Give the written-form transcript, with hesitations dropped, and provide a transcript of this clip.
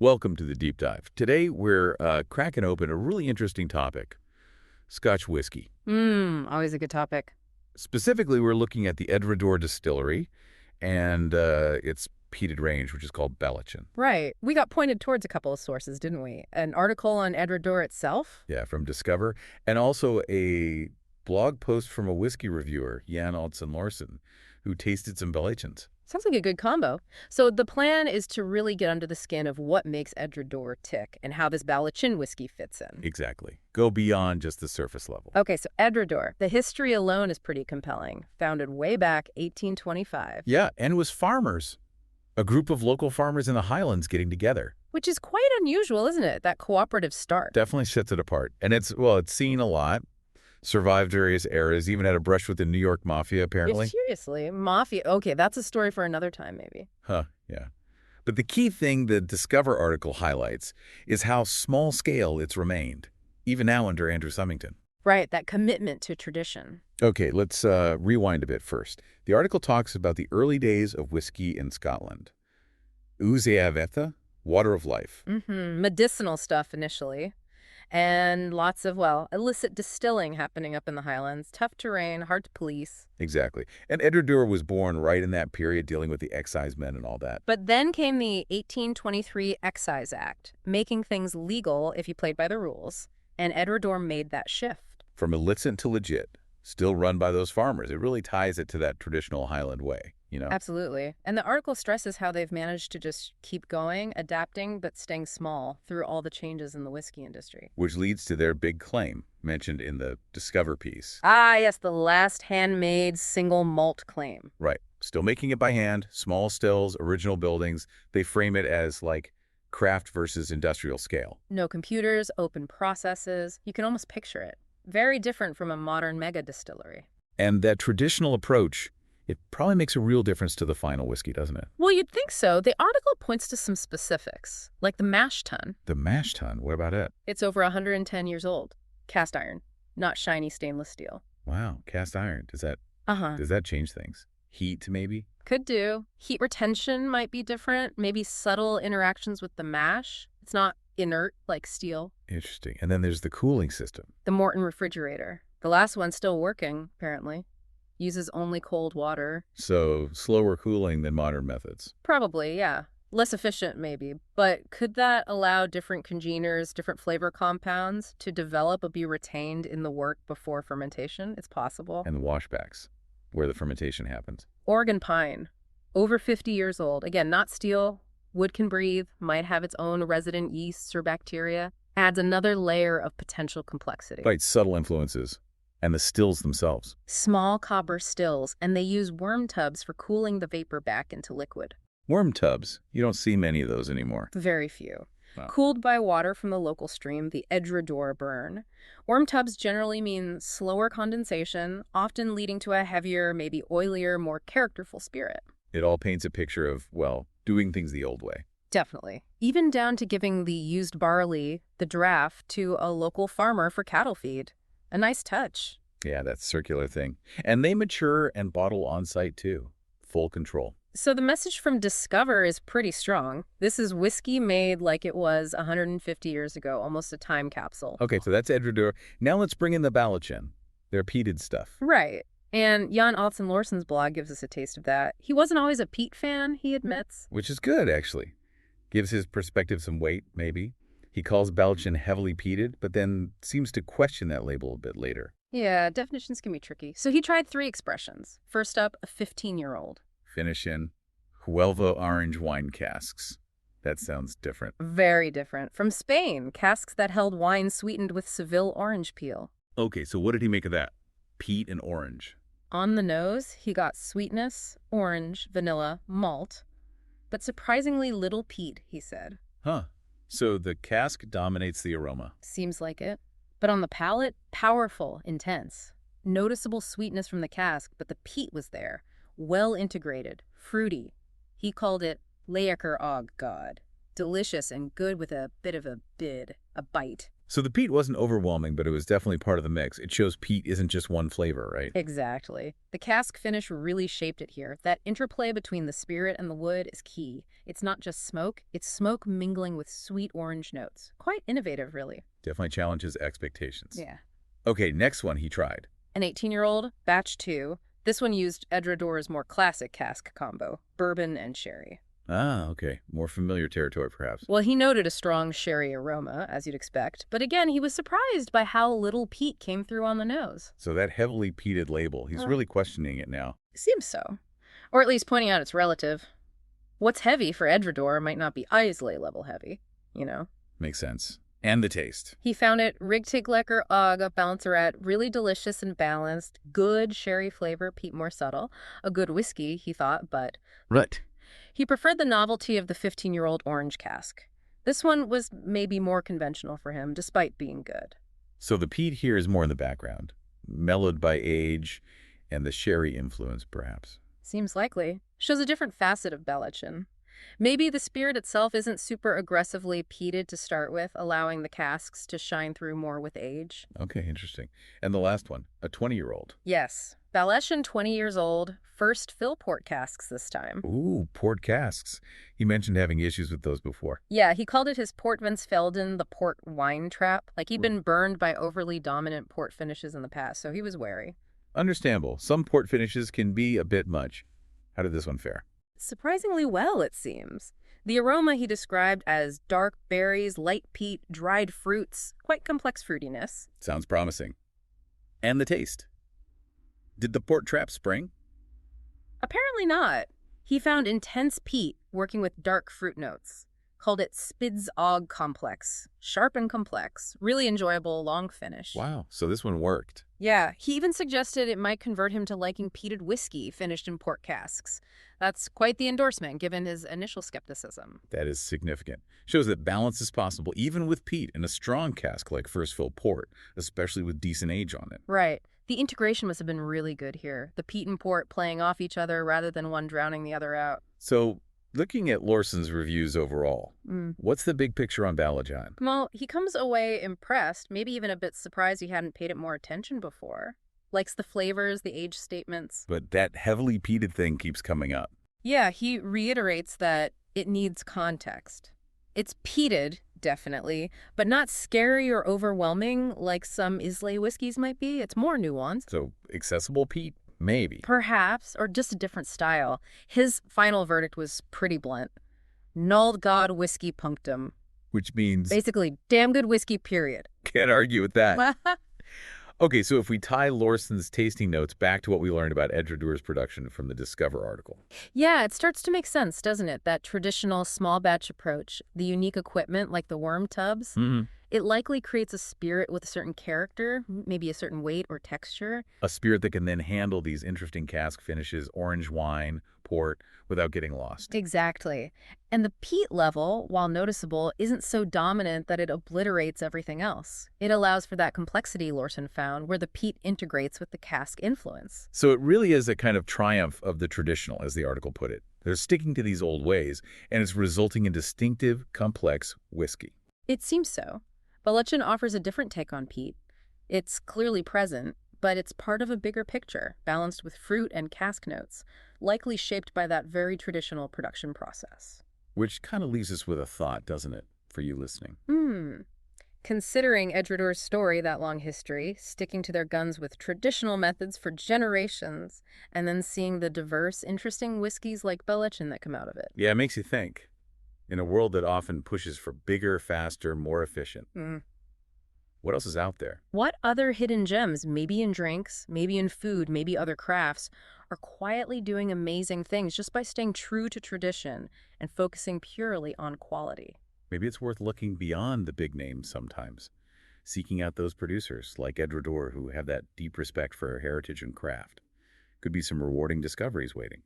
Welcome to the Deep Dive. Today, we're cracking open a really interesting topic, Scotch whiskey. Always a good topic. Specifically, we're looking at the Edradour Distillery and its peated range, which is called Ballechin. Right. We got pointed towards a couple of sources, didn't we? An article on Edradour itself? Yeah, from Discover, and also a blog post from a whiskey reviewer, Jan Autzen Laursen, who tasted some Balechins. Sounds like a good combo. So the plan is to really get under the skin of what makes Edradour tick and how this Ballechin whiskey fits in. Exactly. Go beyond just the surface level. Okay, so Edradour. The history alone is pretty compelling. Founded way back 1825. Yeah, and it was farmers. A group of local farmers in the Highlands getting together. Which is quite unusual, isn't it? That cooperative start. Definitely sets it apart. And it's seen a lot. Survived various eras, even had a brush with the New York Mafia, apparently. Seriously, mafia. Okay, that's a story for another time, maybe. Yeah. But the key thing the Discover article highlights is how small scale it's remained, even now under Andrew Sumington. Right, that commitment to tradition. Okay, let's rewind a bit first. The article talks about the early days of whiskey in Scotland. Uzeaveta, water of life. Medicinal stuff initially. And lots of, illicit distilling happening up in the Highlands. Tough terrain, hard to police. Exactly. And Edradour was born right in that period, dealing with the excisemen and all that. But then came the 1823 Excise Act, making things legal if you played by the rules. And Edradour made that shift. From illicit to legit, still run by those farmers. It really ties it to that traditional Highland way, you know? Absolutely. And the article stresses how they've managed to just keep going, adapting, but staying small through all the changes in the whiskey industry. Which leads to their big claim, mentioned in the Discover piece. Ah, yes, the last handmade single malt claim. Right. Still making it by hand, small stills, original buildings. They frame it as, like, craft versus industrial scale. No computers, open processes. You can almost picture it. Very different from a modern mega distillery. And that traditional approach, it probably makes a real difference to the final whiskey, doesn't it? Well, you'd think so. The article points to some specifics, like the mash tun. The mash tun, what about it? It's over 110 years old. Cast iron, not shiny stainless steel. Wow, cast iron. Does that change things? Heat, maybe? Could do. Heat retention might be different. Maybe subtle interactions with the mash. It's not inert like steel. Interesting. And then there's the cooling system. The Morton refrigerator. The last one's still working, apparently. Uses only cold water. So slower cooling than modern methods. Probably, yeah. Less efficient, maybe. But could that allow different congeners, different flavor compounds to develop or be retained in the work before fermentation? It's possible. And the washbacks, where the fermentation happens. Oregon pine. Over 50 years old. Again, not steel. Wood can breathe, might have its own resident yeasts or bacteria. Adds another layer of potential complexity. Right, subtle influences. And the stills themselves. Small copper stills, and they use worm tubs for cooling the vapor back into liquid. Worm tubs. You don't see many of those anymore. Very few. Wow. Cooled by water from the local stream, the Edradour burn. Worm tubs generally mean slower condensation, often leading to a heavier, maybe oilier, more characterful spirit. It all paints a picture of, doing things the old way. Definitely. Even down to giving the used barley, the draft, to a local farmer for cattle feed. A nice touch. Yeah, that circular thing. And they mature and bottle on-site too. Full control. So the message from Discover is pretty strong. This is whiskey made like it was 150 years ago, almost a time capsule. Okay, so that's Edradour. Now let's bring in the Ballechin. Their peated stuff. Right. And Jan Autzen Laursen's blog gives us a taste of that. He wasn't always a peat fan, he admits. Which is good, actually. Gives his perspective some weight, maybe. He calls Ballechin heavily peated, but then seems to question that label a bit later. Yeah, definitions can be tricky. So he tried 3 expressions. First up, a 15-year-old. Finish in Huelva Orange Wine casks. That sounds different. Very different. From Spain, casks that held wine sweetened with Seville orange peel. Okay, so what did he make of that? Peat and orange. On the nose, he got sweetness, orange, vanilla, malt, but surprisingly little peat, he said. Huh. So the cask dominates the aroma. Seems like it. But on the palate, powerful, intense. Noticeable sweetness from the cask, but the peat was there. Well integrated, fruity. He called it Leaker og God. Delicious and good with a bit of a bite. So the peat wasn't overwhelming, but it was definitely part of the mix. It shows peat isn't just one flavor, right? Exactly. The cask finish really shaped it here. That interplay between the spirit and the wood is key. It's not just smoke, it's smoke mingling with sweet orange notes. Quite innovative, really. Definitely challenges expectations. Yeah. Okay, next one he tried. An 18-year-old, batch 2. This one used Edradour's more classic cask combo, bourbon and sherry. Ah, okay. More familiar territory, perhaps. Well, he noted a strong sherry aroma, as you'd expect, but again, he was surprised by how little peat came through on the nose. So that heavily peated label, he's really questioning it now. Seems so. Or at least pointing out it's relative. What's heavy for Edradour might not be Islay level heavy, you know? Makes sense. And the taste. He found it richtig lekker og balancerat, really delicious and balanced, good sherry flavor, peat more subtle, a good whiskey, he thought, but... Right. He preferred the novelty of the 15-year-old orange cask. This one was maybe more conventional for him, despite being good. So the peat here is more in the background, mellowed by age and the sherry influence, perhaps. Seems likely. Shows a different facet of Ballechin. Maybe the spirit itself isn't super aggressively peated to start with, allowing the casks to shine through more with age. Okay, interesting. And the last one, a 20-year-old. Yes. Ballechin, 20 years old, first fill port casks this time. Ooh, port casks. He mentioned having issues with those before. Yeah, he called it his Port Vensfelden, the port wine trap. Like he'd been burned by overly dominant port finishes in the past, so he was wary. Understandable. Some port finishes can be a bit much. How did this one fare? Surprisingly well, it seems. The aroma he described as dark berries, light peat, dried fruits, quite complex fruitiness. Sounds promising. And the taste. Did the port trap spring? Apparently not. He found intense peat working with dark fruit notes. Called it Spid's Og Complex. Sharp and complex. Really enjoyable, long finish. Wow, so this one worked. Yeah, he even suggested it might convert him to liking peated whiskey finished in port casks. That's quite the endorsement, given his initial skepticism. That is significant. Shows that balance is possible even with peat in a strong cask like first fill port, especially with decent age on it. Right. The integration must have been really good here. The peat and port playing off each other rather than one drowning the other out. So, looking at Laursen's reviews overall, what's the big picture on Ballechin? Well, he comes away impressed, maybe even a bit surprised he hadn't paid it more attention before. Likes the flavors, the age statements. But that heavily peated thing keeps coming up. Yeah, he reiterates that it needs context. It's peated, definitely, but not scary or overwhelming like some Islay whiskeys might be. It's more nuanced. So, accessible peat? Maybe. Perhaps, or just a different style. His final verdict was pretty blunt. Null God whiskey punctum. Which means... Basically, damn good whiskey, period. Can't argue with that. Okay, so if we tie Laursen's tasting notes back to what we learned about Edradour's production from the Discover article. Yeah, it starts to make sense, doesn't it? That traditional small batch approach, the unique equipment like the worm tubs, it likely creates a spirit with a certain character, maybe a certain weight or texture. A spirit that can then handle these interesting cask finishes, orange wine, port, without getting lost. Exactly. And the peat level, while noticeable, isn't so dominant that it obliterates everything else. It allows for that complexity Laursen found, where the peat integrates with the cask influence. So it really is a kind of triumph of the traditional, as the article put it. They're sticking to these old ways, and it's resulting in distinctive, complex whiskey. It seems so. Ballechin offers a different take on peat. It's clearly present, but it's part of a bigger picture, balanced with fruit and cask notes, likely shaped by that very traditional production process. Which kind of leaves us with a thought, doesn't it, for you listening? Considering Edradour's story, that long history, sticking to their guns with traditional methods for generations, and then seeing the diverse, interesting whiskeys like Ballechin that come out of it. Yeah, it makes you think. In a world that often pushes for bigger, faster, more efficient. What else is out there? What other hidden gems, maybe in drinks, maybe in food, maybe other crafts, are quietly doing amazing things just by staying true to tradition and focusing purely on quality? Maybe it's worth looking beyond the big names sometimes, seeking out those producers like Edradour who have that deep respect for heritage and craft. Could be some rewarding discoveries waiting.